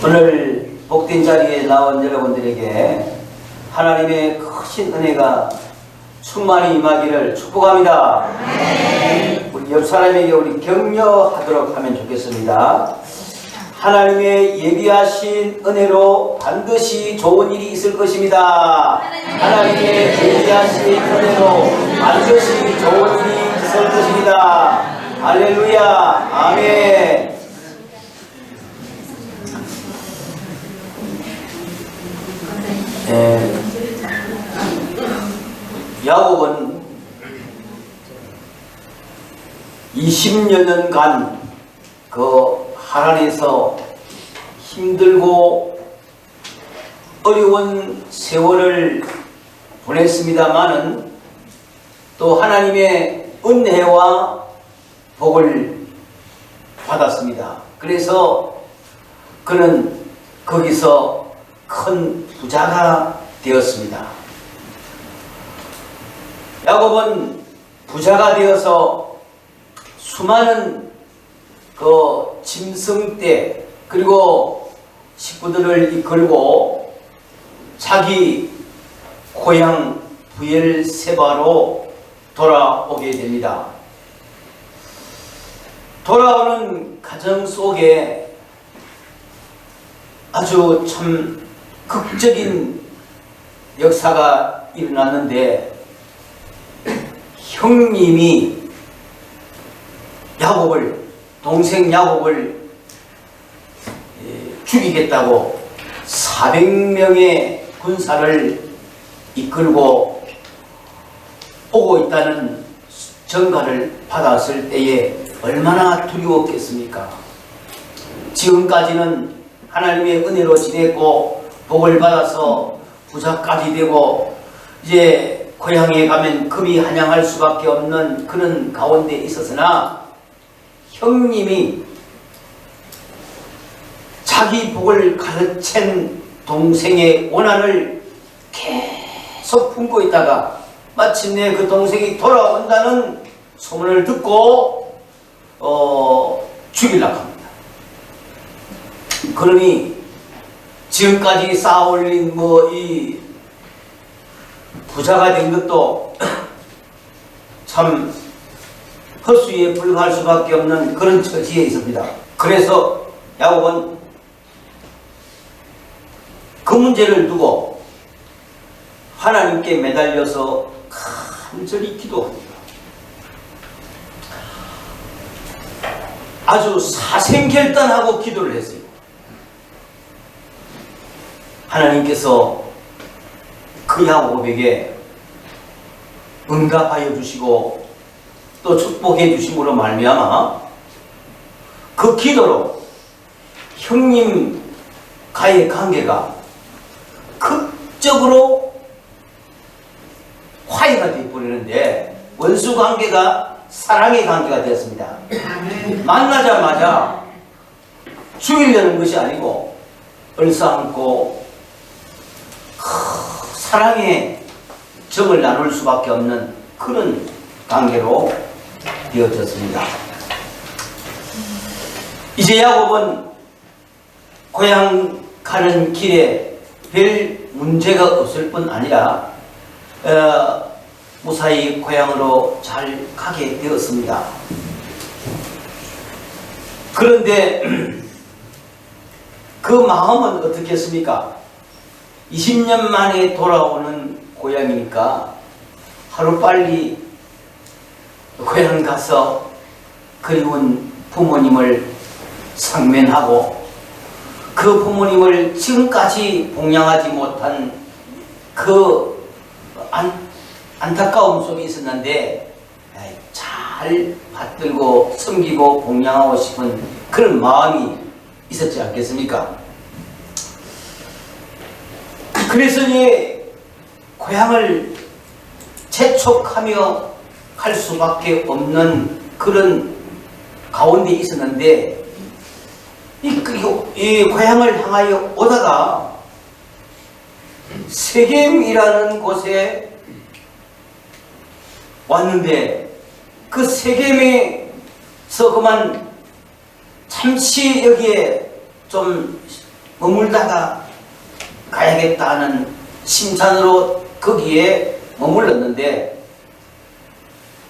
오늘 복된 자리에 나온 여러분들에게 하나님의 크신 은혜가 충만히 임하기를 축복합니다. 우리 옆 사람에게 우리 격려하도록 하면 좋겠습니다. 하나님의 예비하신 은혜로 반드시 좋은 일이 있을 것입니다. 하나님의 예비하신 은혜로 반드시 좋은 일이 있을 것입니다. 할렐루야. 아멘. 야곱은 20여 년간 그 하란에서 힘들고 어려운 세월을 보냈습니다마는 또 하나님의 은혜와 복을 받았습니다. 그래서 그는 거기서 큰 부자가 되었습니다. 야곱은 부자가 되어서 수많은 그 짐승떼 그리고 식구들을 이끌고 자기 고향 브엘세바로 돌아오게 됩니다. 돌아오는 과정 속에 아주 참 극적인 역사가 일어났는데, 형님이 동생 야곱을 죽이겠다고 400명의 군사를 이끌고 오고 있다는 전가를 받았을 때에 얼마나 두려웠겠습니까? 지금까지는 하나님의 은혜로 지냈고 복을 받아서 부자까지 되고 이제 고향에 가면 금이 한양할 수밖에 없는 그런 가운데 있었으나, 형님이 자기 복을 가르친 동생의 원한을 계속 품고 있다가 마침내 그 동생이 돌아온다는 소문을 듣고 죽이려고 합니다. 그러니 지금까지 쌓아올린 이 부자가 된 것도 참 헛수에 불과할 수밖에 없는 그런 처지에 있습니다. 그래서 야곱은 그 문제를 두고 하나님께 매달려서 간절히 기도합니다. 아주 사생결단하고 기도를 했어요. 하나님께서 그 야곱에게 응답하여 주시고 또 축복해 주심으로 말미암아 그 기도로 형님과의 관계가 극적으로 화해가 되어버리는데, 원수 관계가 사랑의 관계가 되었습니다. 만나자마자 죽이려는 것이 아니고 얼싸안고 사랑의 정을 나눌 수밖에 없는 그런 관계로 되어졌습니다. 이제 야곱은 고향 가는 길에 별 문제가 없을 뿐 아니라 무사히 고향으로 잘 가게 되었습니다. 그런데 그 마음은 어떻겠습니까? 20년 만에 돌아오는 고향이니까 하루빨리 고향 가서 그리운 부모님을 상면하고 그 부모님을 지금까지 봉양하지 못한 그 안타까움 속에 있었는데 잘 받들고 섬기고 봉양하고 싶은 그런 마음이 있었지 않겠습니까? 그래서 이제 고향을 재촉하며 갈 수밖에 없는 그런 가운데 있었는데, 이 고향을 향하여 오다가 세겜이라는 곳에 왔는데, 그 세겜에서 그만 잠시 여기에 좀 머물다가 가야겠다는 심산으로 거기에 머물렀는데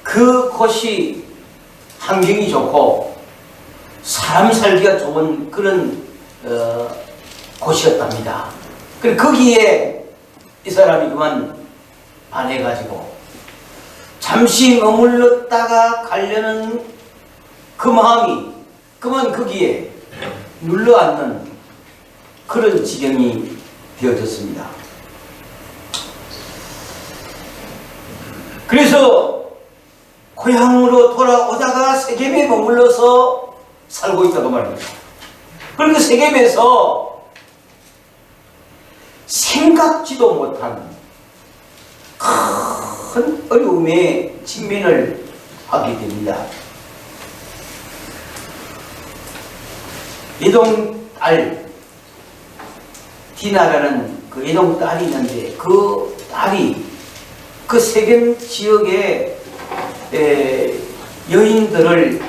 그곳이 환경이 좋고 사람 살기가 좋은 그런 곳이었답니다. 그리고 거기에 이 사람이 그만 반해가지고 잠시 머물렀다가 가려는 그 마음이 그만 거기에 눌러앉는 그런 지경이 되어졌습니다. 그래서 고향으로 돌아오다가 세겜에 머물러서 살고 있다고 말입니다. 그런데 세겜에서 생각지도 못한 큰 어려움에 직면을 하게 됩니다. 외동딸 디나라는 그 외동딸이 있는데 그 딸이 그 세겜 지역의 여인들을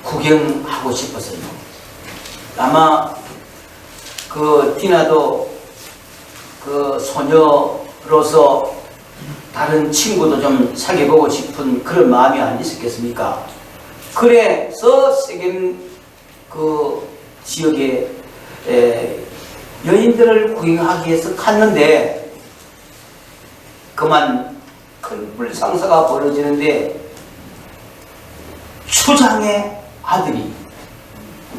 구경하고 싶었어요. 아마 그 디나도 그 소녀로서 다른 친구도 좀 사귀어보고 싶은 그런 마음이 안 있었겠습니까? 그래서 세겜 그 지역에 여인들을 구경하기 위해서 갔는데 그만 큰 불상사가 벌어지는데 추장의 아들이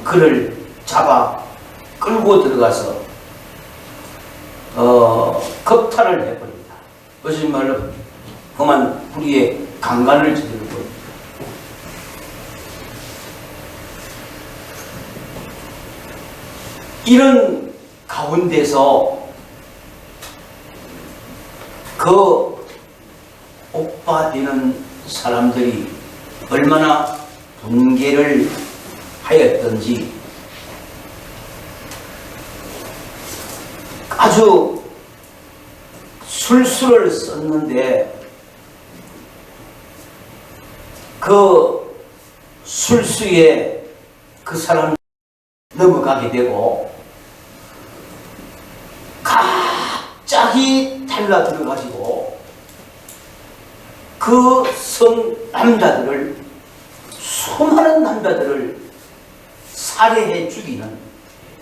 그를 잡아 끌고 들어가서 겁탈을 해버립니다. 무슨 말로 그만 불의의 강간을 저지르고 이런 가운데서 그 오빠 되는 사람들이 얼마나 분개를 하였던지 아주 술수를 썼는데 그 술수에 그 사람 넘어가게 되고 갑자기 달라들어가지고 그 성 남자들을 수많은 남자들을 살해해 죽이는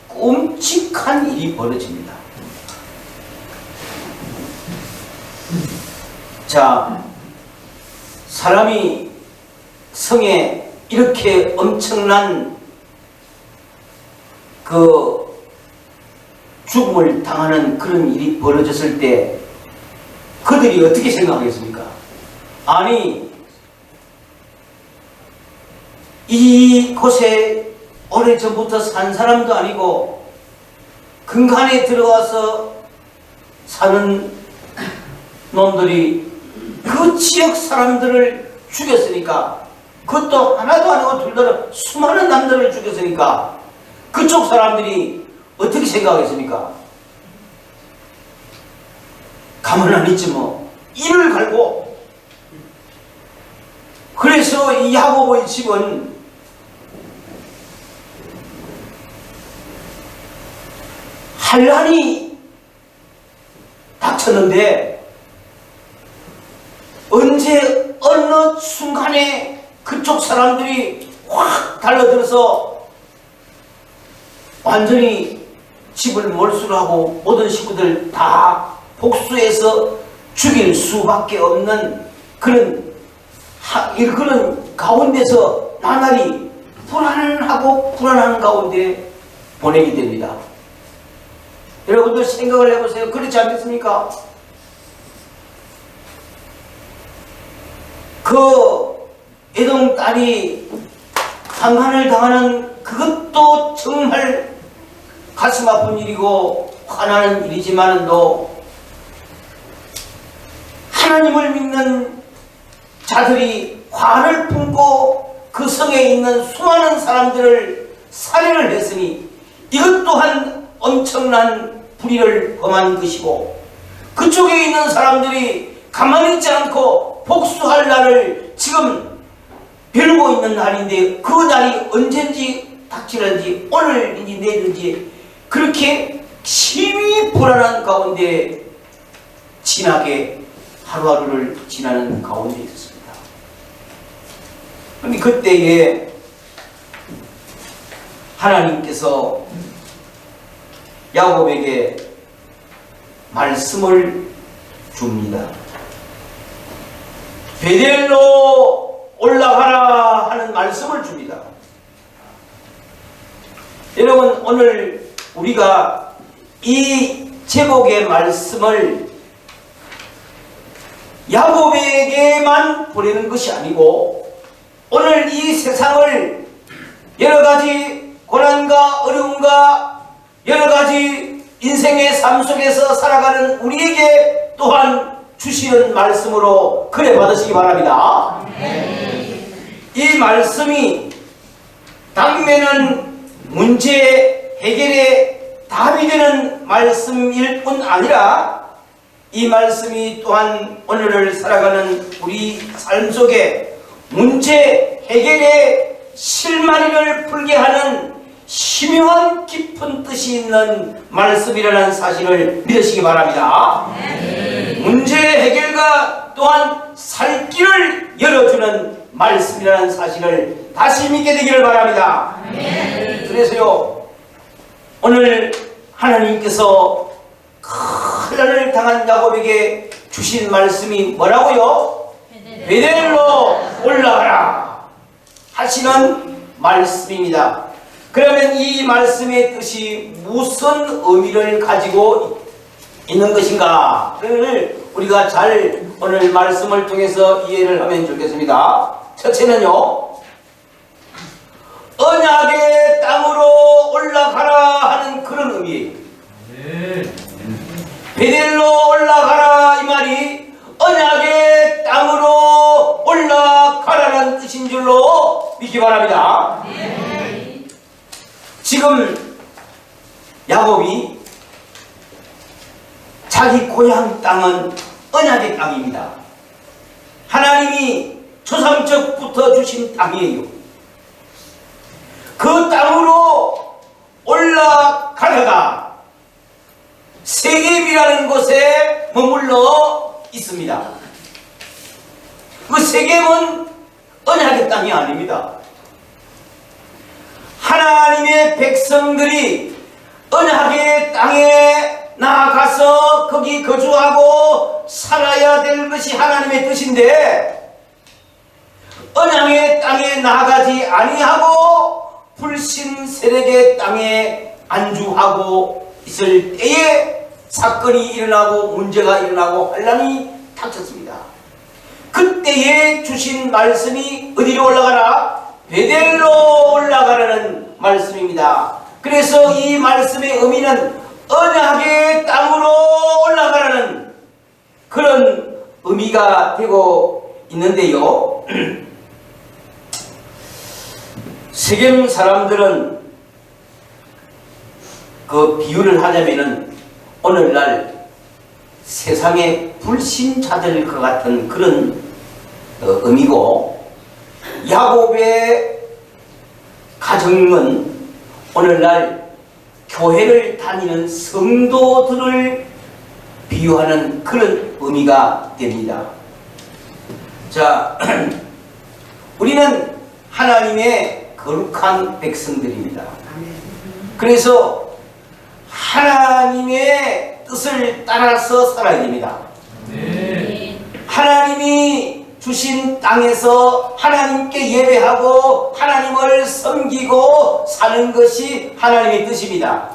끔찍한 일이 벌어집니다. 자, 사람이 성에 이렇게 엄청난 그 죽음을 당하는 그런 일이 벌어졌을 때 그들이 어떻게 생각하겠습니까? 아니, 이곳에 오래전부터 산 사람도 아니고 근간에 들어와서 사는 놈들이 그 지역 사람들을 죽였으니까, 그것도 하나도 아니고 둘도 수많은 남들을 죽였으니까 그쪽 사람들이 어떻게 생각하겠습니까? 가만 안 있지 뭐. 이를 갈고. 그래서 이 야곱의 집은 환란이 닥쳤는데 언제 어느 순간에 그쪽 사람들이 확 달려들어서 완전히 집을 몰수를 하고 모든 식구들 다 복수해서 죽일 수밖에 없는 그런 가운데서 나날이 불안하고 불안한 가운데 보내게 됩니다. 여러분들 생각을 해보세요. 그렇지 않겠습니까? 그 애동 딸이 강간을 당하는 그것도 정말 가슴 아픈 일이고 화나는 일이지만도 하나님을 믿는 자들이 화를 품고 그 성에 있는 수많은 사람들을 살해를 했으니 이것 또한 엄청난 불의를 범한 것이고, 그쪽에 있는 사람들이 가만히 있지 않고 복수할 날을 지금 벼르고 있는 날인데 그 날이 언젠지 닥치는지 오늘인지 내일인지 그렇게 심히 불안한 가운데 진하게 하루하루를 지나는 가운데 있었습니다. 그런데 그때에 하나님께서 야곱에게 말씀을 줍니다. 베델로 올라가라 하는 말씀을 줍니다. 여러분, 오늘 우리가 이 제목의 말씀을 야곱에게만 보내는 것이 아니고 오늘 이 세상을 여러가지 고난과 어려움과 여러가지 인생의 삶 속에서 살아가는 우리에게 또한 주시는 말씀으로 그래 받으시기 바랍니다. 이 말씀이 당면은 문제 해결의 답이 되는 말씀일 뿐 아니라 이 말씀이 또한 오늘을 살아가는 우리 삶 속에 문제 해결의 실마리를 풀게 하는 심오한 깊은 뜻이 있는 말씀이라는 사실을 믿으시기 바랍니다. 문제 해결과 또한 살 길을 열어주는 말씀이라는 사실을 다시 믿게 되기를 바랍니다. 그래서요, 오늘 하나님께서 큰난을 당한 야곱에게 주신 말씀이 뭐라고요? 베델로 올라가라 하시는 말씀입니다. 그러면 이 말씀의 뜻이 무슨 의미를 가지고 있는 것인가를 우리가 잘 오늘 말씀을 통해서 이해를 하면 좋겠습니다. 첫째는요, 언약의 땅으로 올라가라 하는 그런 의미예요. 베델로 올라가라 이 말이 언약의 땅으로 올라가라는 뜻인 줄로 믿기 바랍니다. 지금 야곱이 자기 고향 땅은 언약의 땅입니다. 하나님이 초상적부터 주신 땅이에요. 그 땅으로 올라가다가 세겜이라는 곳에 머물러 있습니다. 그 세겜은 언약의 땅이 아닙니다. 하나님의 백성들이 언약의 땅에 나아가서 거기 거주하고 살아야 될 것이 하나님의 뜻인데 언약의 땅에 나아가지 아니하고 불신 세력의 땅에 안주하고 있을 때에 사건이 일어나고 문제가 일어나고 환란이 닥쳤습니다. 그때에 주신 말씀이 어디로 올라가라? 베델로 올라가라는 말씀입니다. 그래서 이 말씀의 의미는 언약의 땅으로 올라가라는 그런 의미가 되고 있는데요. 세겜 사람들은 그 비유를 하자면은 오늘날 세상의 불신자들과 같은 그런 의미고, 야곱의 가정은 오늘날 교회를 다니는 성도들을 비유하는 그런 의미가 됩니다. 자, 우리는 하나님의 거룩한 백성들입니다. 그래서 하나님의 뜻을 따라서 살아야 됩니다. 하나님이 주신 땅에서 하나님께 예배하고 하나님을 섬기고 사는 것이 하나님의 뜻입니다.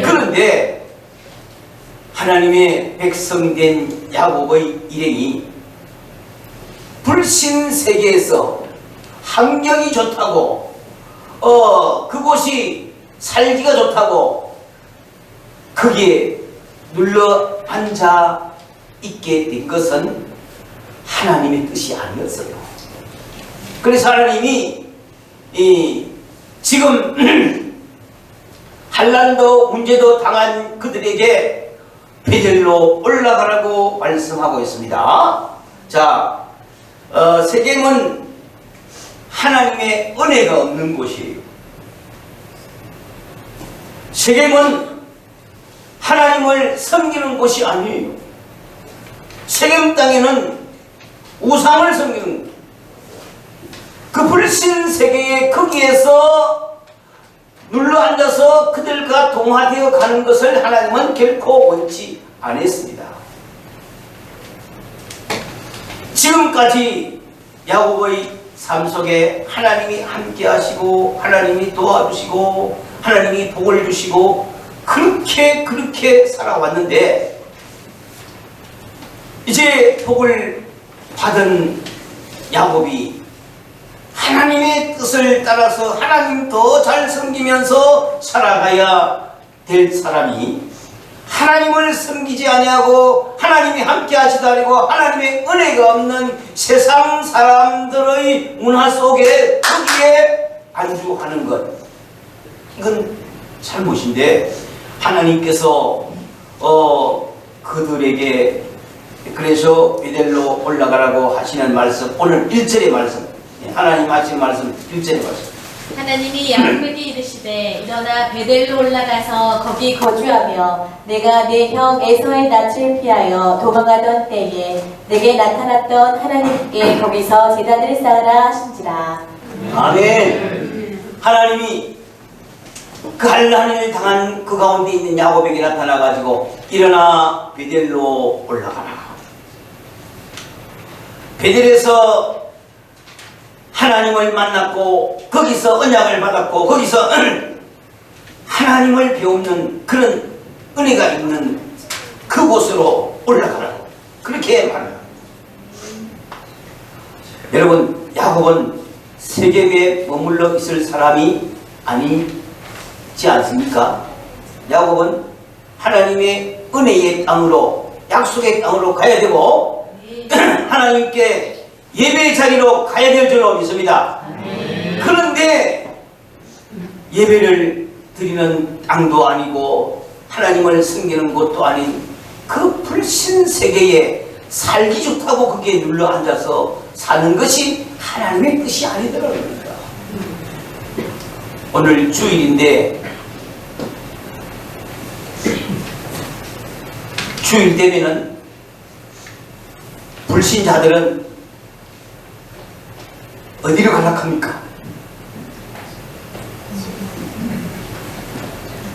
그런데 하나님의 백성된 야곱의 일행이 불신 세계에서 환경이 좋다고 그곳이 살기가 좋다고 거기에 눌러 앉아 있게 된 것은 하나님의 뜻이 아니었어요. 그래서 하나님이 지금 환난도 문제도 당한 그들에게 베델로 올라가라고 말씀하고 있습니다. 자, 세겜은 하나님의 은혜가 없는 곳이에요. 세겜은 하나님을 섬기는 곳이 아니에요. 세겜 땅에는 우상을 섬기는 그 불신 세계의 거기에서 눌러앉아서 그들과 동화되어 가는 것을 하나님은 결코 원치 않았습니다. 지금까지 야곱의 삶 속에 하나님이 함께 하시고 하나님이 도와주시고 하나님이 복을 주시고 그렇게 살아왔는데, 이제 복을 받은 야곱이 하나님의 뜻을 따라서 하나님 더 잘 섬기면서 살아가야 될 사람이 하나님을 섬기지 아니하고 하나님이 함께 하시다 하고 하나님의 은혜가 없는 세상 사람들의 문화 속에 거기에 안주하는 것, 이건 잘못인데, 하나님께서 그들에게 그래서 베델로 올라가라고 하시는 말씀, 오늘 1절의 말씀, 하나님 하시는 말씀 1절의 말씀. 하나님이 야곱에게 이르시되 일어나 베델로 올라가서 거기 거주하며 내가 내 형 에서의 낯을 피하여 도망하던 때에 내게 나타났던 하나님께 거기서 제단을 쌓으라 하신지라. 아멘. 하나님이 그 한란을 당한 그 가운데 있는 야곱에게 나타나가지고 일어나 베델로 올라가라. 베델에서 하나님을 만났고 거기서 언약을 받았고 거기서 하나님을 배우는 그런 은혜가 있는 그곳으로 올라가라고 그렇게 말합니다. 여러분, 야곱은 세겜에 머물러 있을 사람이 아니지 않습니까? 야곱은 하나님의 은혜의 땅으로, 약속의 땅으로 가야 되고 하나님께 예배의 자리로 가야 될 줄로 믿습니다. 그런데 예배를 드리는 땅도 아니고 하나님을 섬기는 곳도 아닌 그 불신 세계에 살기 좋다고 거기에 눌러 앉아서 사는 것이 하나님의 뜻이 아니더랍니다. 오늘 주일인데 주일 되면은 불신자들은 어디로 가락합니까?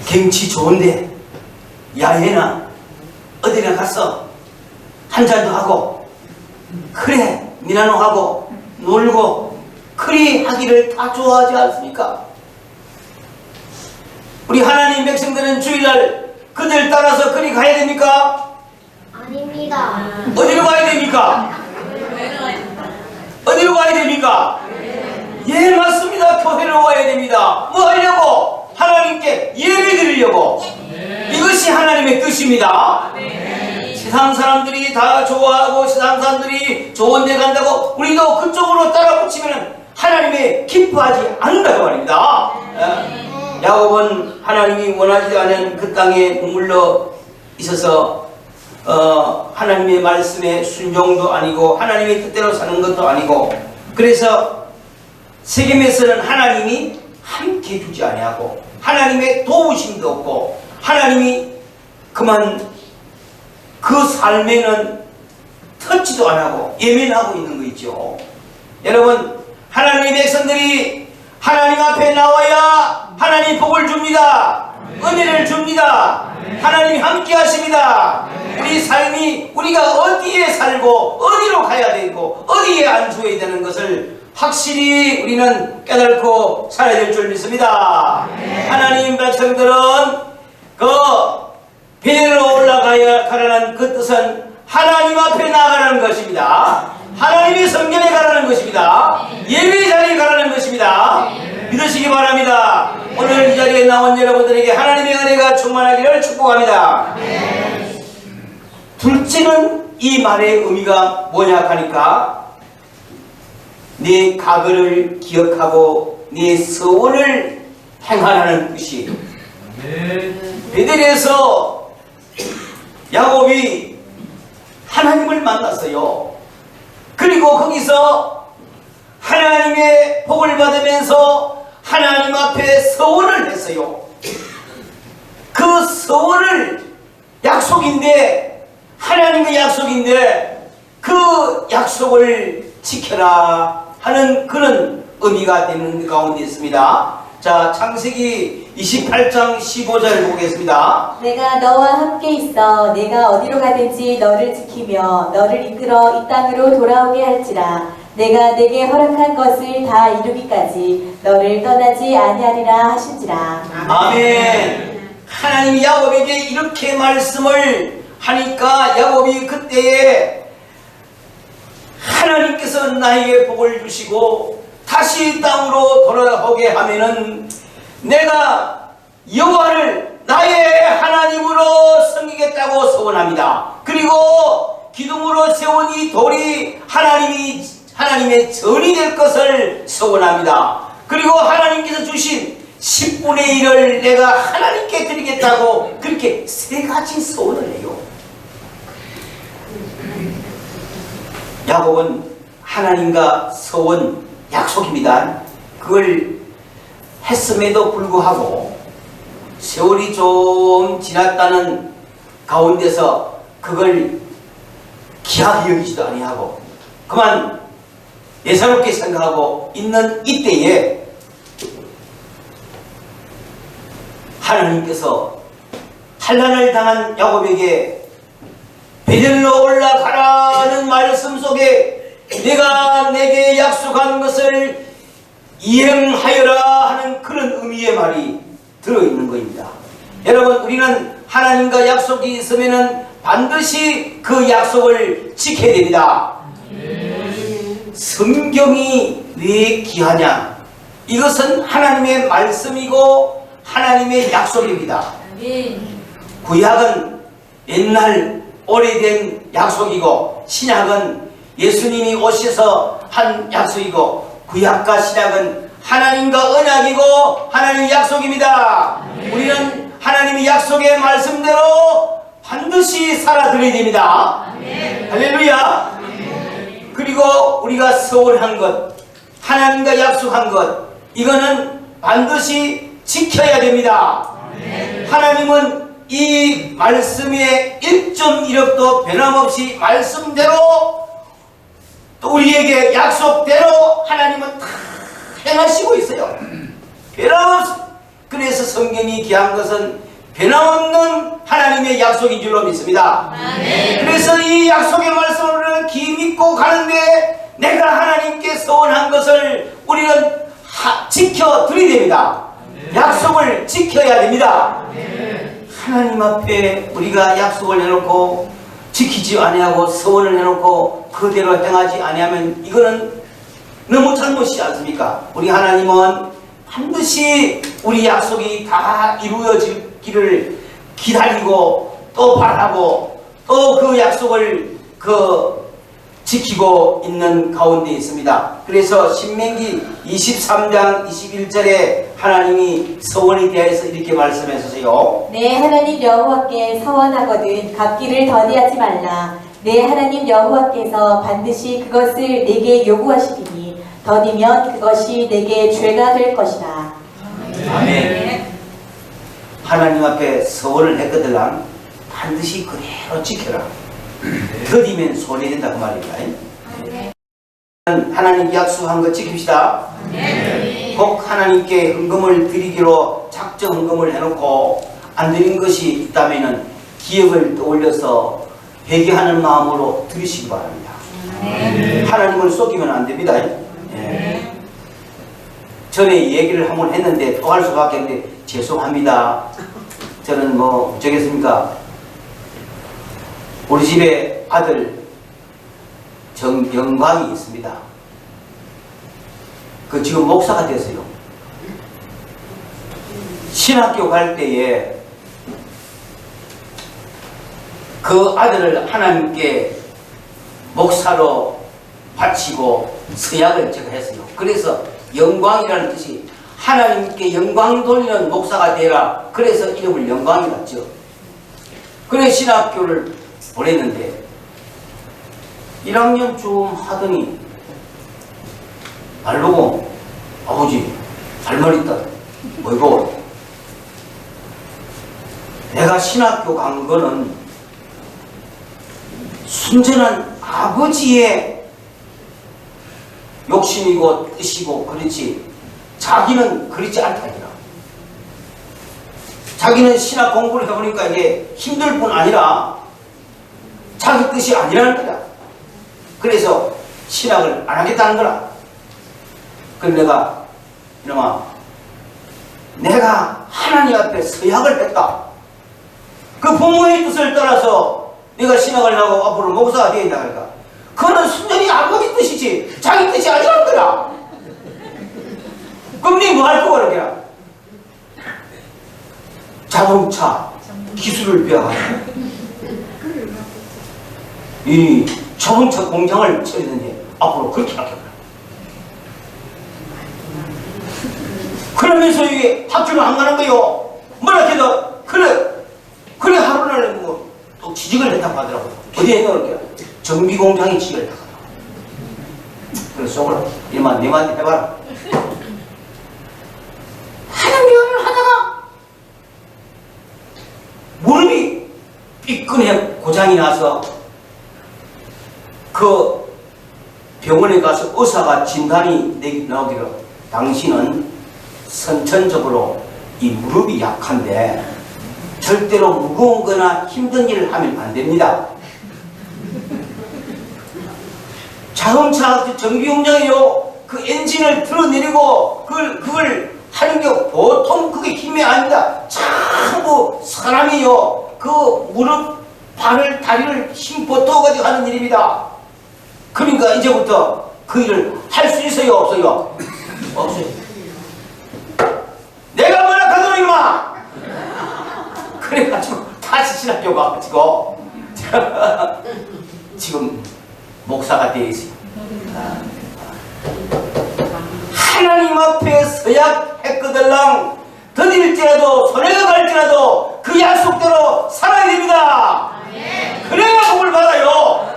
경치 좋은데 야외나 어디나 가서 한잔도 하고 그래 미나노하고 놀고 그리 하기를 다 좋아하지 않습니까? 우리 하나님 백성들은 주일날 그들 따라서 그리 가야 됩니까? 아닙니다. 어디로 가야 됩니까? 어디로 가야 됩니까? 예, 맞습니다. 교회로 와야 됩니다. 뭐 하려고? 하나님께 예배 드리려고. 이것이 하나님의 뜻입니다. 세상 사람들이 다 좋아하고 세상 사람들이 좋은 데 간다고 우리도 그쪽으로 따라 붙이면 하나님이 기뻐하지 않는다고 말입니다. 야곱은 하나님이 원하지 않은 그 땅에 머물러 있어서 하나님의 말씀에 순종도 아니고 하나님의 뜻대로 사는 것도 아니고, 그래서 세겜에서는 하나님이 함께 해주지 아니하고 하나님의 도우심도 없고 하나님이 그만 그 삶에는 터치도 안하고 예민하고 있는 거 있죠. 여러분, 하나님의 백성들이 하나님 앞에 나와야 하나님 복을 줍니다. 은혜를 줍니다. 하나님이 함께 하십니다. 우리 삶이 우리가 어디에 살고 어디로 가야 되고 어디에 안주해야 되는 것을 확실히 우리는 깨닫고 살아야 될 줄 믿습니다. 하나님 백성들은 그 베델로 올라가야 가라는 그 뜻은 하나님 앞에 나가라는 것입니다. 하나님의 성전에 가라는 것입니다. 예배 자리에 가라는 것입니다. 믿으시기 바랍니다. 오늘 이 자리에 나온 여러분들에게 하나님의 은혜가 충만하기를 축복합니다. 둘째는 이 말의 의미가 뭐냐 하니까 네 과거를 기억하고 네 서원을 행하라는 뜻이에요. 베델에서 야곱이 하나님을 만났어요. 그리고 거기서 하나님의 복을 받으면서 하나님 앞에 서원을 했어요. 서원을 약속인데, 하나님의 약속인데 그 약속을 지켜라 하는 그런 의미가 되는 가운데 있습니다. 자, 창세기 28장 15절 보겠습니다. 내가 너와 함께 있어 내가 어디로 가든지 너를 지키며 너를 이끌어 이 땅으로 돌아오게 할지라. 내가 내게 허락한 것을 다 이루기까지 너를 떠나지 아니하리라 하신지라. 아멘. 하나님이 야곱에게 이렇게 말씀을 하니까 야곱이 그때에 하나님께서 나에게 복을 주시고 다시 땅으로 돌아오게 하면은 내가 여호와를 나의 하나님으로 섬기겠다고 소원합니다. 그리고 기둥으로 세운 이 돌이 하나님의 전이 될 것을 소원합니다. 그리고 하나님께서 주신 10분의 1을 내가 하나님께 드리겠다고 그렇게 세 가지 소원을 해요. 야곱은 하나님과 서원 약속입니다. 그걸 했음에도 불구하고 세월이 좀 지났다는 가운데서 그걸 귀하게 여기지도 아니하고 그만 예사롭게 생각하고 있는 이때에 하나님께서 환난을 당한 야곱에게 베델로 올라가라는 말씀 속에 내가 내게 약속한 것을 이행하여라 하는 그런 의미의 말이 들어있는 것입니다. 여러분, 우리는 하나님과 약속이 있으면 반드시 그 약속을 지켜야 됩니다. 성경이 왜 귀하냐? 이것은 하나님의 말씀이고 하나님의 약속입니다. 구약은 옛날 오래된 약속이고 신약은 예수님이 오셔서 한 약속이고 구약과 신약은 하나님과 언약이고 하나님의 약속입니다. 우리는 하나님의 약속의 말씀대로 반드시 살아드려야 됩니다. 할렐루야. 그리고 우리가 서원한 것, 하나님과 약속한 것, 이거는 반드시 지켜야 됩니다. 하나님은 이 말씀의 1.1억도 변함없이 말씀대로 또 우리에게 약속대로 하나님은 다 행하시고 있어요. 변함없이. 그래서 성경이 귀한 것은 변함없는 하나님의 약속인 줄로 믿습니다. 그래서 이 약속의 말씀을 귀 믿고 가는데 내가 하나님께 서원한 것을 우리는 지켜드려야 됩니다. 약속을 지켜야 됩니다. 하나님 앞에 우리가 약속을 해놓고 지키지 아니하고 서원을 해놓고 그대로 행하지 아니하면 이거는 너무 잘못이지 않습니까? 우리 하나님은 반드시 우리 약속이 다 이루어지기를 기다리고 또 바라고 또 그 약속을 지키고 있는 가운데 있습니다. 그래서 신명기 23장 21절에 하나님이 서원에 대해서 이렇게 말씀하셨어요. 내 하나님 여호와께 서원하거든 갚기를 더디하지 말라. 내 하나님 여호와께서 반드시 그것을 내게 요구하시리니 더디면 그것이 내게 죄가 될 것이라. 아멘. 하나님 앞에 서원을 했거든 반드시 그대로 지켜라. 더디면 손해된다 그 말입니다. 하나님께 약속한 거 지킵시다. 꼭 하나님께 헌금을 드리기로 작정 헌금을 해놓고 안 드린 것이 있다면 기억을 떠올려서 회개하는 마음으로 드리시기 바랍니다. 하나님을 속이면 안 됩니다. 전에 얘기를 한번 했는데 또 할 수밖에 없는데 죄송합니다. 저는 뭐 어쩌겠습니까? 우리 집에 아들 정영광이 있습니다. 그 지금 목사가 됐어요. 신학교 갈 때에 그 아들을 하나님께 목사로 바치고 서약을 제가 했어요. 그래서 영광이라는 뜻이 하나님께 영광 돌리는 목사가 되라. 그래서 이름을 영광이라 죠. 그래 신학교를 보냈는데 1학년쯤 하더니 말로고 아버지 할 말 있다. 뭐이고? 내가 신학교 간 거는 순전한 아버지의 욕심이고 뜻이고 그렇지 자기는 그렇지 않다니라. 자기는 신학 공부를 해보니까 이게 힘들 뿐 아니라 자기 뜻이 아니라는 거다. 그래서 신학을 안 하겠다는 거라. 그럼 내가 이놈아 내가 하나님 앞에 서약을 했다. 그 부모의 뜻을 따라서 내가 신학을 하고 앞으로 목사가 되어 있다 그러니까 그거는 순전히 아버지 뜻이지 자기 뜻이 아니라는 거야. 그럼 니 뭐 할 거야 그러냐? 자동차 기술을 배워가지고 이 자동차 공장을 차리는데 앞으로 그렇게 하겠다. 그러면서 이게 학교를 안 가는 거요. 뭐라 해도 그래 하루는 뭐 또 취직을 했다고 하더라고. 어디에 넣을게? 정비 공장에 취직을 했다고 하더라고. 그래서 속으로 이만 내만 해봐라. 하나님을 하다가 무릎이 삐끈해 고장이 나서 그 병원에 가서 의사가 진단이 나오기로 당신은 선천적으로 이 무릎이 약한데 절대로 무거운 거나 힘든 일을 하면 안 됩니다. 자동차 정비 공장이요. 그 엔진을 틀어내리고 그걸 하는 게 보통 그게 힘이 아닙니다. 전부 사람이요. 그 무릎, 발을, 다리를 힘 버텨가지고 하는 일입니다. 그러니까 이제부터 그 일을 할 수 있어요? 없어요? 없어요. 내가 뭐라 하더라 임마! 그래가지고 다시 신학교 가가지고 지금 목사가 되어 있어요. 하나님 앞에 서약했거들랑 더딜지라도 손해가 갈지라도 그 약속대로 살아야 됩니다. 그래야 복을 받아요.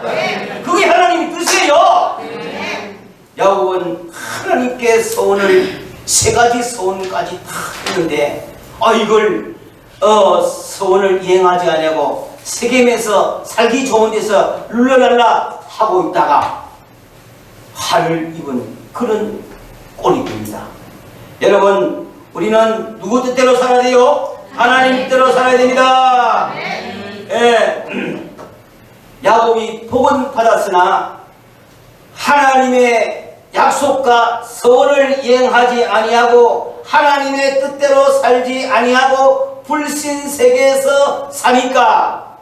그게 하나님의 뜻이에요. 야곱은 하나님께 소원을 세 가지 소원까지 다 했는데 이걸 소원을 이행하지 않냐고 세겜에서 살기 좋은 데서 룰러랄라 하고 있다가 화를 입은 그런 꼴이 됩니다. 여러분 우리는 누구 뜻대로 살아야 돼요? 하나님 뜻대로 살아야 됩니다. 야곱이 복은 받았으나 하나님의 약속과 소원을 이행하지 아니하고 하나님의 뜻대로 살지 아니하고 불신 세계에서 사니까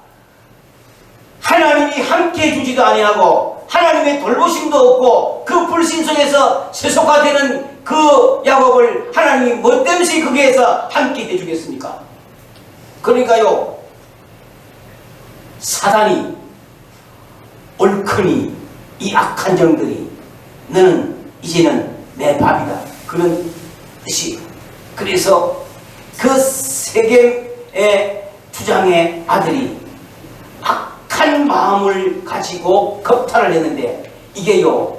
하나님이 함께 해주지도 아니하고 하나님의 돌보심도 없고 그 불신 속에서 세속화되는 그 야곱을 하나님이 뭐 때문에 거기에서 함께 해주겠습니까? 그러니까요 사단이 옳거니 이 악한 정들이 너는 이제는 내 밥이다 그런 뜻이에요. 그래서 그 세겜의 주장의 아들이 악한 마음을 가지고 겁탈을 했는데 이게요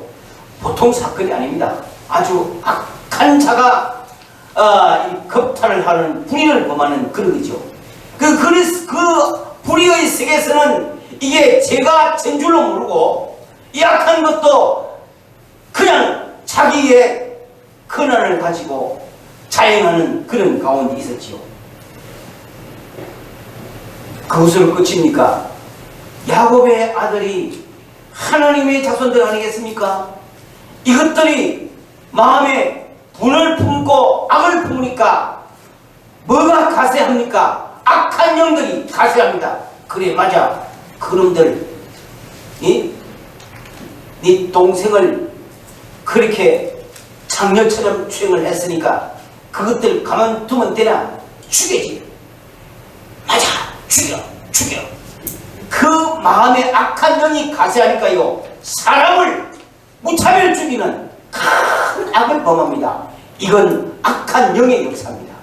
보통 사건이 아닙니다. 아주 악한 자가 이 겁탈을 하는 불의를 범하는 그런 거죠. 그 불의의 세계에서는 이게 죄가 된 줄로 모르고 이 악한 것도 그냥 자기의 권한을 가지고 자행하는 그런 가운데 있었지요. 그것으로 끝입니까? 야곱의 아들이 하나님의 자손들 아니겠습니까? 이것들이 마음에 분을 품고 악을 품으니까 뭐가 가세합니까? 악한 영들이 가세합니다. 그래 맞아. 그놈들 네 동생을 그렇게 장녀처럼 추행을 했으니까 그것들 가만두면 되나? 죽여지. 맞아. 죽여. 그 마음에 악한 영이 가세하니까요 사람을 무차별 죽이는 큰 악을 범합니다. 이건 악한 영의 역사입니다.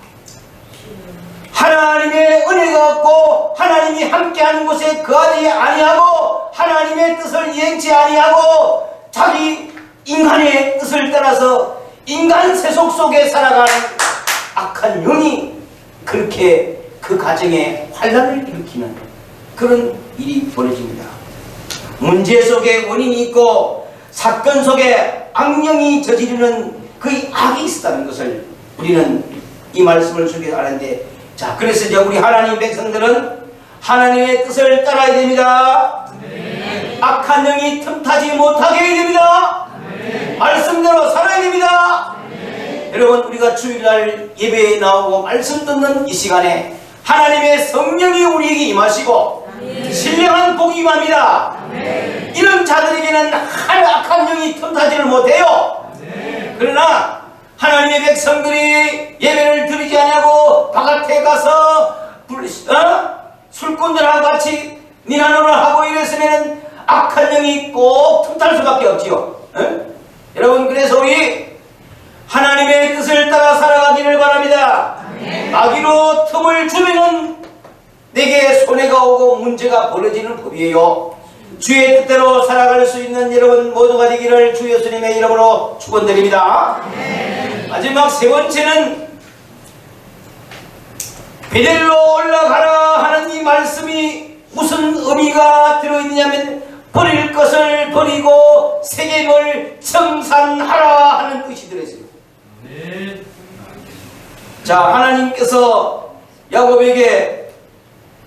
하나님의 은혜가 없고 하나님이 함께하는 곳에 거하지 아니하고 하나님의 뜻을 이행치 아니하고 자기 인간의 뜻을 따라서 인간 세속 속에 살아가는 악한 영이 그렇게 그 그 가정에 환란을 일으키는 그런 일이 벌어집니다. 문제 속에 원인이 있고 사건 속에 악령이 저지르는 그 악이 있었다는 것을 우리는 이 말씀을 속에서 아는데, 자, 그래서 이제 우리 하나님 백성들은 하나님의 뜻을 따라야 됩니다. 악한 영이 틈타지 못하게 해야 됩니다. 말씀대로 살아야 됩니다. 여러분, 우리가 주일날 예배에 나오고 말씀 듣는 이 시간에 하나님의 성령이 우리에게 임하시고 신령한 복이 임합니다. 이런 자들에게는 악한 영이 틈타지를 못해요. 그러나 하나님의 백성들이 예배를 드리지 않냐고 바깥에 가서 술꾼들하고 같이 니나노를 하고 이랬으면 악한 영이 꼭 틈탈 수밖에 없지요. 여러분, 그래서 우리 하나님의 뜻을 따라 살아가기를 바랍니다. 마귀로 틈을 주면은 내게 손해가 오고 문제가 벌어지는 법이에요. 주의 뜻대로 살아갈 수 있는 여러분 모두가 되기를 주 예수님의 이름으로 축원드립니다. 마지막 세 번째는 베델로 올라가라 하는 이 말씀이 무슨 의미가 들어있느냐면 버릴 것을 버리고 세겜을 청산하라 하는 뜻이 들어있어요. 자, 하나님께서 야곱에게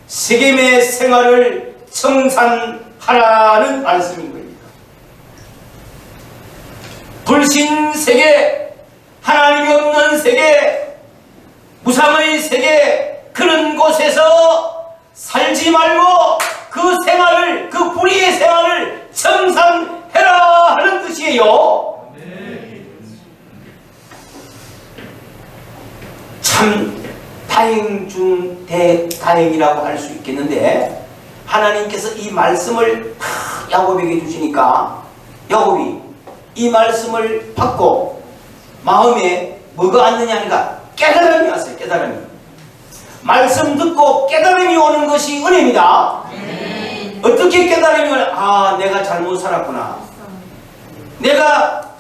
세겜의 생활을 청산하라는 말씀인 겁니다. 불신 세계, 하나님이 없는 세계, 무상의 세계, 그런 곳에서 살지 말고 그 생활을, 그 불의의 생활을 청산해라 하는 뜻이에요. 참 다행 중 대다행이라고 할 수 있겠는데, 하나님께서 이 말씀을 다 야곱에게 주시니까 야곱이 이 말씀을 받고 마음에 뭐가 왔느냐 하니까 깨달음이 왔어요. 깨달음이. 말씀 듣고 깨달음이 오는 것이 은혜입니다. 어떻게 깨달음이 오냐? 아, 내가 잘못 살았구나. 내가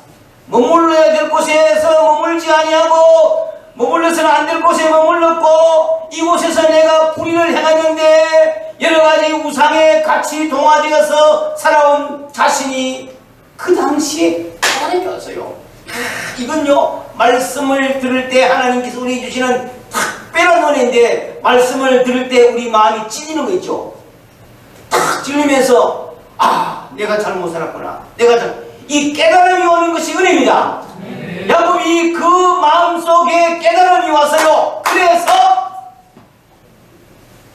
머물러야 될 곳에서 머물지 아니하고 머물러서는 안 될 곳에 머물렀고 이곳에서 내가 불의를 행하는데 여러가지 우상에 같이 동화되어서 살아온 자신이 그 당시에 깨달음이 왔어요. 이건요, 말씀을 들을 때 하나님께서 우리에게 주시는 특별한 은혜인데, 말씀을 들을 때 우리 마음이 찔리는 거 있죠. 탁 찔리면서 아, 내가 잘못 살았구나. 이 깨달음이 오는 것이 은혜입니다. 야곱이 그 마음속에 깨달음이 왔어요. 그래서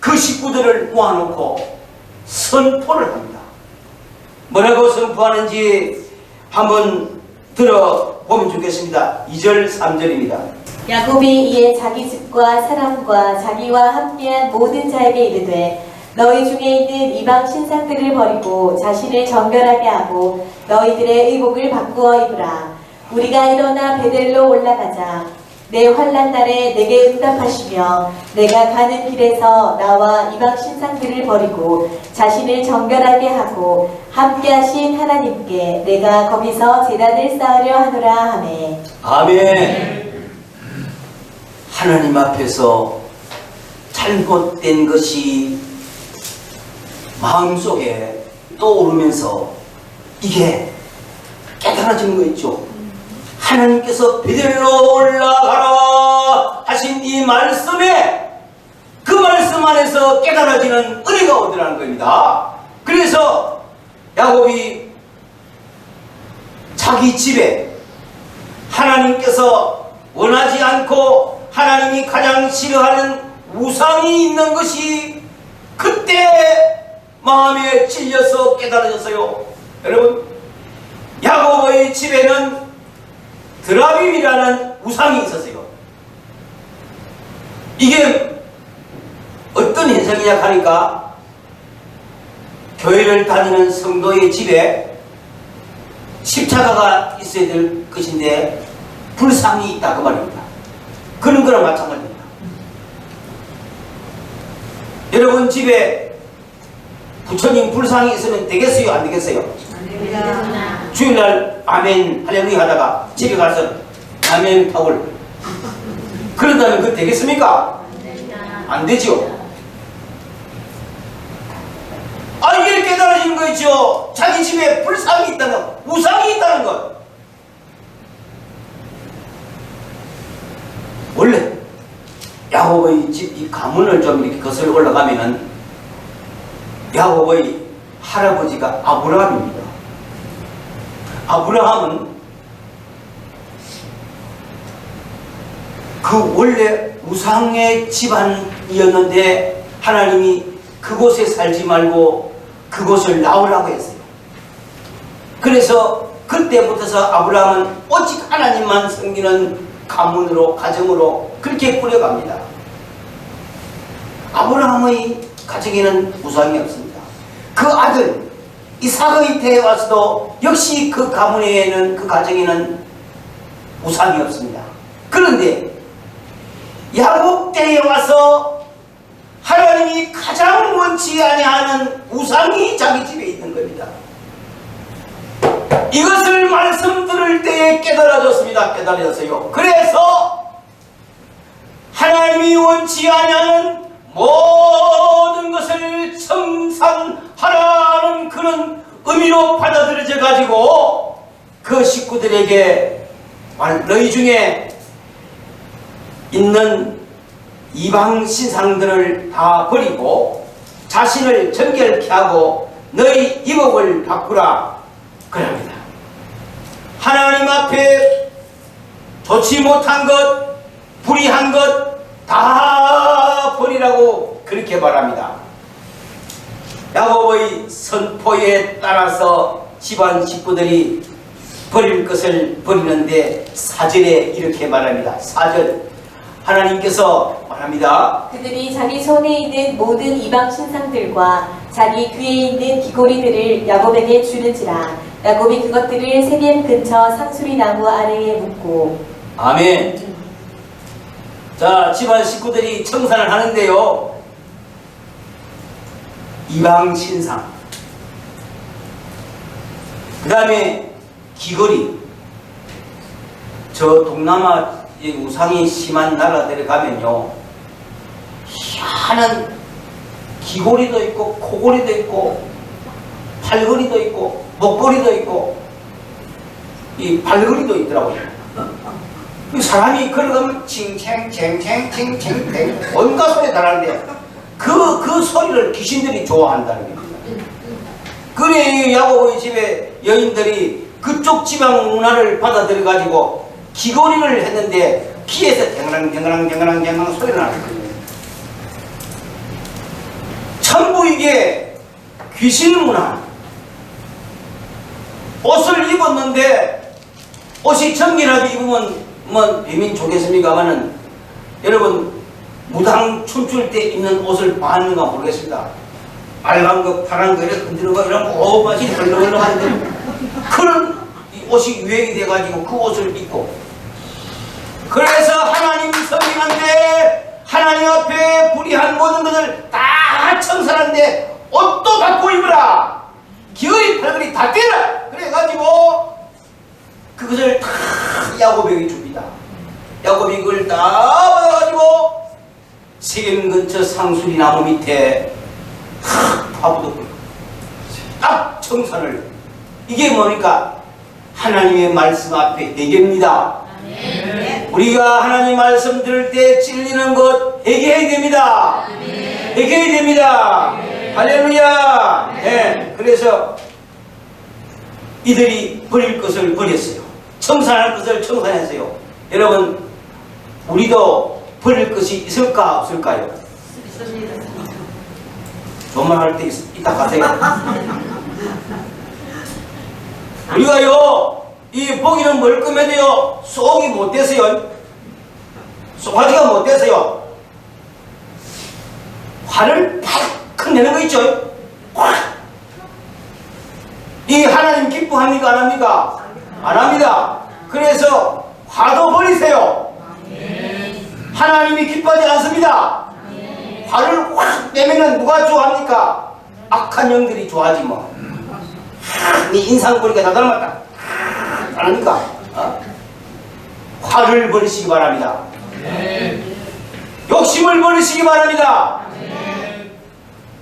그 식구들을 모아놓고 선포를 합니다. 뭐라고 선포하는지 한번 들어보면 좋겠습니다. 2절 3절입니다. 야곱이 이에 자기 집과 사람과 자기와 함께한 모든 자에게 이르되 너희 중에 있는 이방 신상들을 버리고 자신을 정결하게 하고 너희들의 의복을 바꾸어 입으라. 우리가 일어나 베델로 올라가자. 내 환난 날에 내게 응답하시며 내가 가는 길에서 나와 이방 신상들을 버리고 자신을 정결하게 하고 함께하신 하나님께 내가 거기서 제단을 쌓으려 하노라 하매. 아멘. 하나님 앞에서 잘못된 것이 마음속에 떠오르면서 이게 깨달아지는 거 있죠. 하나님께서 베델로 올라가라 하신 이 말씀에, 그 말씀 안에서 깨달아지는 은혜가 오더라는 겁니다. 그래서 야곱이 자기 집에 하나님께서 원하지 않고 하나님이 가장 싫어하는 우상이 있는 것이 그때 마음에 찔려서 깨달아졌어요. 여러분, 야곱의 집에는 드라빔이라는 우상이 있었어요. 이게 어떤 현상이냐 하니까 교회를 다니는 성도의 집에 십자가가 있어야 될 것인데 불상이 있다 그 말입니다. 그런 거랑 마찬가지입니다. 여러분 집에 부처님 불상이 있으면 되겠어요? 안 되겠어요? 주일날 아멘 할렐루야 하다가 집에 가서 아멘 타올 그런다면 그거 되겠습니까? 안 되죠. 아, 이게 깨달아지는 거 있죠. 자기 집에 불상이 있다는 것, 우상이 있다는 것. 원래 야곱의 집 이 가문을 좀 이렇게 거슬러 올라가면은 야곱의 할아버지가 아브라함입니다. 아브라함은 그 원래 우상의 집안이었는데 하나님이 그곳에 살지 말고 그곳을 나오라고 했어요. 그래서 그때부터서 아브라함은 오직 하나님만 섬기는 가문으로, 가정으로 그렇게 꾸려갑니다. 아브라함의 가정에는 우상이 없습니다. 그 아들 이삭의 때에 와서도 역시 그 가문에는, 그 가정에는 우상이 없습니다. 그런데 야곱 때에 와서 하나님이 가장 원치 아니하는 우상이 자기 집에 있는 겁니다. 이것을 말씀 들을 때에 깨달아졌습니다. 깨달아졌어요. 그래서 하나님이 원치 아니하는 모든 것을 청산하라는 그런 의미로 받아들여져 가지고 그 식구들에게 너희 중에 있는 이방 신상들을 다 버리고 자신을 정결케 하고 너희 이복을 바꾸라 그럽니다. 하나님 앞에 좋지 못한 것, 불의한 것 다 버리라고 그렇게 말합니다. 야곱의 선포에 따라서 집안 식구들이 버릴 것을 버리는데 4절에 이렇게 말합니다. 4절 하나님께서 말합니다. 그들이 자기 손에 있는 모든 이방 신상들과 자기 귀에 있는 귀고리들을 야곱에게 주는지라. 야곱이 그것들을 세겜 근처 상수리 나무 아래에 묻고. 아멘. 자, 집안 식구들이 청산을 하는데요, 이방 신상, 그 다음에 귀걸이. 저 동남아 우상이 심한 나라들에 가면요, 희한한 귀걸이도 있고 코걸이도 있고 팔걸이도 있고 목걸이도 있고 이 발걸이도 있더라고요. 사람이 걸어가면 칭챙챙챙챙챙 온갖 소리 나는데 그 소리를 귀신들이 좋아한다는 겁니다. 그래 야곱의 집에 여인들이 그쪽 지방 문화를 받아들여 가지고 귀걸이를 했는데 귀에서 댕랑댕랑댕랑댕랑 소리가 나는 거예요. 전부 이게 귀신 문화. 옷을 입었는데 옷이 정결하게 입으면 뭐 배민 좋겠습니까마는 여러분 무당 춤출 때 입는 옷을 봤는가 모르겠습니다. 빨간 거 파란 거 이렇게 흔들어가 이러면 오 맛이 헐렁헐렁한데 그런 옷이 유행이 돼가지고 그 옷을 입고 그래서 하나님 섬기는데 하나님 앞에 불의한 모든 것을 다 청산하는데 옷도 바꿔 입으라 기어리 팔걸이 다 떼라 그래가지고 그것을 다 야곱에게 줍니다. 야곱이 그걸 다 받아가지고 세겜 근처 상수리 나무 밑에 파묻었고 딱 청산을. 이게 뭐니까 하나님의 말씀 앞에 회개입니다. 우리가 하나님 말씀 들을 때 찔리는 것 회개해야 됩니다. 회개해야 됩니다. 할렐루야. 네. 그래서 이들이 버릴 것을 버렸어요. 청산할 것을 청산했어요. 여러분 우리도 버릴 것이 있을까 없을까요? 존말할 때 이따 가세요. 우리가요 이 보기는 멀끔해도요 속이 못 돼서요, 속하지가 못 돼서요 화를 팍 내는 거 있죠. 확. 이 하나님 기뻐합니까 안 합니까? 안 합니다. 그래서 화도 버리세요. 하나님이 기뻐하지 않습니다. 화를 확 내면은 누가 좋아합니까? 악한 영들이 좋아하지 뭐. 네 인상 보니까 다 닮았다 안 합니까? 화를 버리시기 바랍니다. 욕심을 버리시기 바랍니다.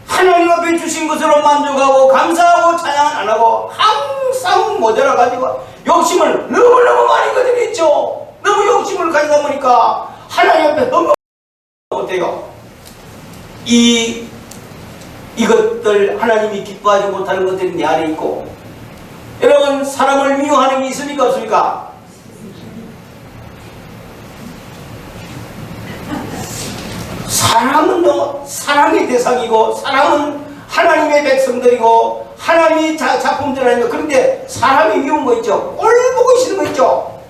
하나님 앞에 주신 것으로 만족하고 감사하고 찬양 안 하고 항상 모자라 가지고 욕심을 너무너무 많이 가지고 있죠. 너무 욕심을 가지다 보니까 하나님 앞에 너무 못해요. 이것들 하나님이 기뻐하지 못하는 것들이 내 안에 있고, 여러분 사람을 미워하는 게 있습니까 없습니까? 사람은 사랑의 대상이고 사람은 하나님의 백성들이고 하나님이 작품들 아니고, 그런데 사람이 미운 거 있죠. 꼴 보고 있는 거 있죠.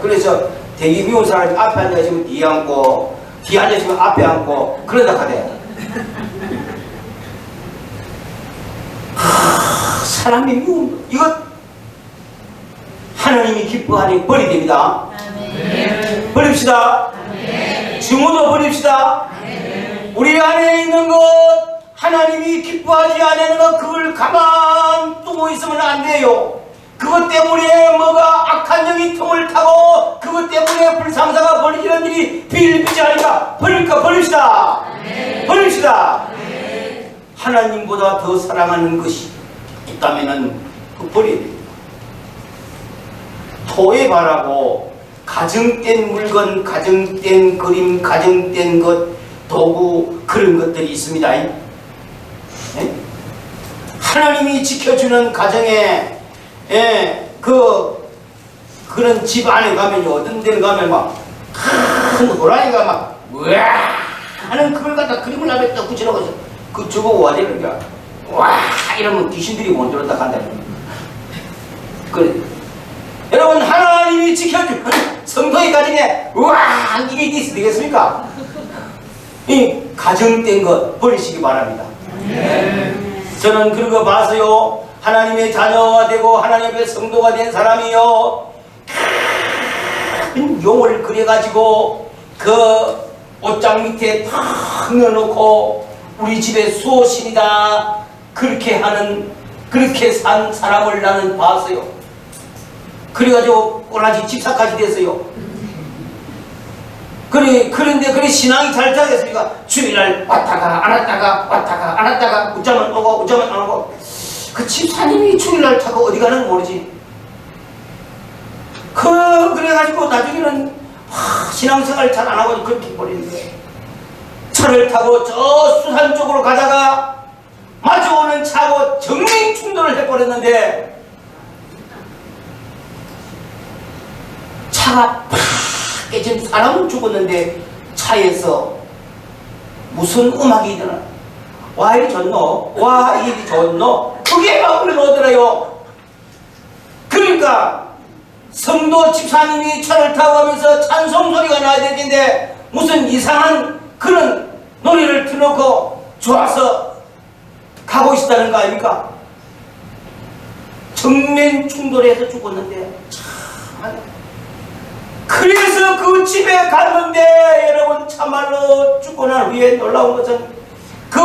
그래서 되게 미운 사람이 앞에 앉아있으면 뒤에 앉고 뒤에 앉아있으면 앞에 앉고 그러다 하대. 사람이 미운 거 이거 하나님이 기뻐하니 버리야 됩니다. 버립시다. 증오도 버립시다. 우리 안에 있는 것 하나님이 기뻐하지 않는 것 그걸 가만 두고 있으면 안 돼요. 그것 때문에 뭐가 악한 영이 틈을 타고 그것 때문에 불상사가 벌어지는 일이 비일비재하니까 버립시다. 버립시다. 하나님보다 더 사랑하는 것이 있다면은 그 버려야 됩니다. 토에 바라고 가정된 물건, 가정된 그림, 가정된 것, 도구 그런 것들이 있습니다. 네? 하나님이 지켜주는 가정에 그런 집 안에 가면요, 어떤 데는 가면 막 큰 호랑이가 막 우와 하는 그걸 갖다 그림을 나면 딱 붙여놓고서 그 저보고 와대는 거야. 와 이러면 귀신들이 못 들었다 간다. 그래. 여러분 하나님이 지켜주는 성도의 가정에 우와 이게 있어야 되겠습니까? 이 가정된 것 버리시기 바랍니다. 저는 그런 거 봐서요, 하나님의 자녀가 되고 하나님의 성도가 된 사람이요, 큰 용을 그려가지고 그 옷장 밑에 탁 넣어놓고 우리 집에 수호신이다 그렇게 산 사람을 나는 봤어요. 그래가지고 꼬라지 집사까지 됐어요. 그런데 신앙이 잘 타겠습니까? 주일날 왔다가 안 왔다가 웃자면 오고 웃자면 안 오고. 그 집사님이 주일날 타고 어디 가는 거 모르지. 그래가지고 나중에는 신앙생활 잘 안 하고 그렇게 버리는 거예요. 차를 타고 저 수산 쪽으로 가다가 마주오는 차하고 정면 충돌을 해버렸는데 차가 팍 깨진 사람은 죽었는데 차에서 무슨 음악이 있더라. 와 이리 좋노? 와 이리 좋노? 그게 막 흘러오더라요. 그러니까 성도 집사님이 차를 타고 가면서 찬송 소리가 나야 될 텐데 무슨 이상한 그런 노래를 틀어놓고 좋아서 가고 있었다는 거 아닙니까? 정면 충돌해서 죽었는데 참. 그래서 그 집에 갔는데 여러분 참말로 죽고 난 후에 놀라운 것은 그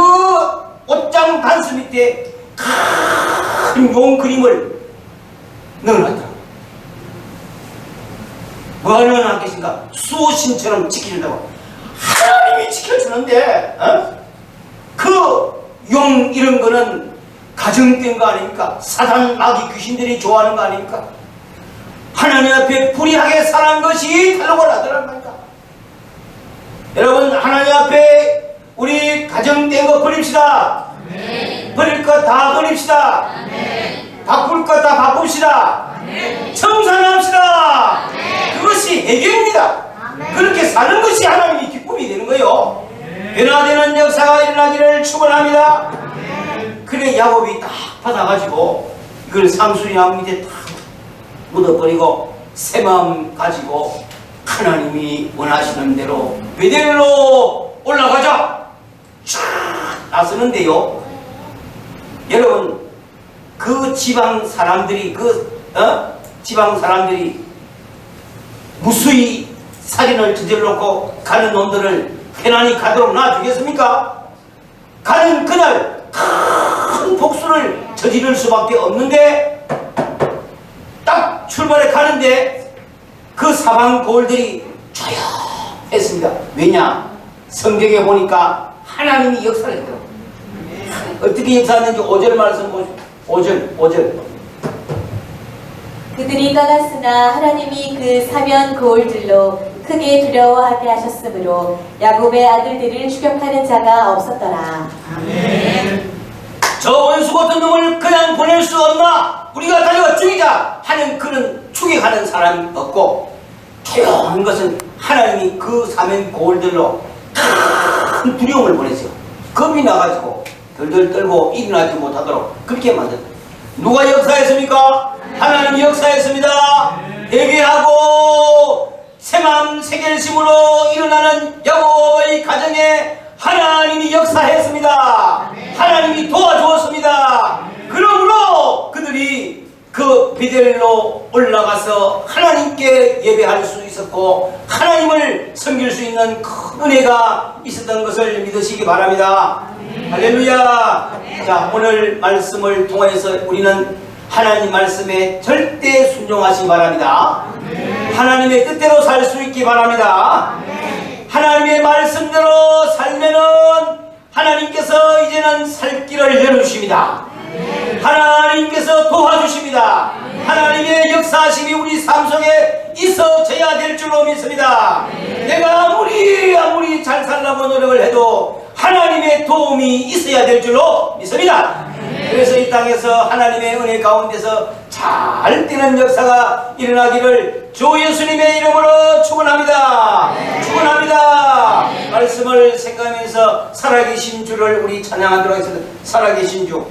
옷장 단수 밑에 큰 용 그림을 넣어놨더라고요. 뭐가 넣어놨겠습니까? 수호신처럼 지켜준다고. 하나님이 지켜주는데 그 용 이런 거는 가정된 거 아닙니까? 사단 마귀 귀신들이 좋아하는 거 아닙니까? 하나님 앞에 불의하게 살아간 것이 탈로가 나더란 말이다. 여러분 하나님 앞에 우리 가정된 거 버립시다. 버릴 것 다 버립시다. 바꿀 것 다 바꿉시다. 청산합시다. 그것이 해결입니다. 그렇게 사는 것이 하나님의 기쁨이 되는 거예요. 변화되는 역사가 일어나기를 축원합니다. 그래 야곱이 딱 받아가지고 이걸 상수리 나무 밑에 딱 묻어버리고 새 마음 가지고 하나님이 원하시는 대로 베델로 올라가자 쫙 나서는데요. 여러분 그 지방 사람들이 무수히 살인을 저질러놓고 가는 놈들을 편안히 가도록 놔주겠습니까? 가는 그날 큰 복수를 저지를 수밖에 없는데 딱 출발해 가는데 그 사방 거울들이 조용했습니다. 왜냐? 성경에 보니까 하나님이 역사를 했더라고요. 어떻게 역사했는지 5절 말씀 보시죠. 5절. 그들이 떠났으나 하나님이 그 사면 거울들로 크게 두려워하게 하셨으므로 야곱의 아들들을 추격하는 자가 없었더라. 저 원수 같은 놈을 그냥 보낼 수 없나? 우리가 달려가 죽이자 하는 그는 추격하는 사람이 없고, 조용한 것은 하나님이 그 사면 거울들로 큰 두려움을 보내세요. 겁이 나가지고 덜덜 떨고 일어나지 못하도록 그렇게 만들었다. 누가 역사했습니까? 하나님이 역사했습니다. 회개하고 새마음 새결심으로 일어나는 야곱의 가정에 하나님이 역사했습니다. 하나님이 도와주었습니다. 그러므로 그들이 그 베델로 올라가서 하나님께 예배할 수 있었고 하나님을 섬길 수 있는 큰 은혜가 있었던 것을 믿으시기 바랍니다. 할렐루야. 자, 오늘 말씀을 통해서 우리는 하나님 말씀에 절대 순종하시기 바랍니다. 하나님의 뜻대로 살 수 있기 바랍니다. 하나님의 말씀대로 살면은 하나님께서 이제는 살 길을 열어주십니다. 하나님께서 도와주십니다. 하나님의 역사하심이 우리 삶 속에 있어져야 될 줄로 믿습니다. 내가 아무리 잘 살려고 노력을 해도 하나님의 도움이 있어야 될 줄로 믿습니다. 그래서 이 땅에서 하나님의 은혜 가운데서 잘 뛰는 역사가 일어나기를 주 예수님의 이름으로 축원합니다. 축원합니다. 말씀을 생각하면서 살아계신 주를 우리 찬양하도록 하겠습니다. 살아계신 주,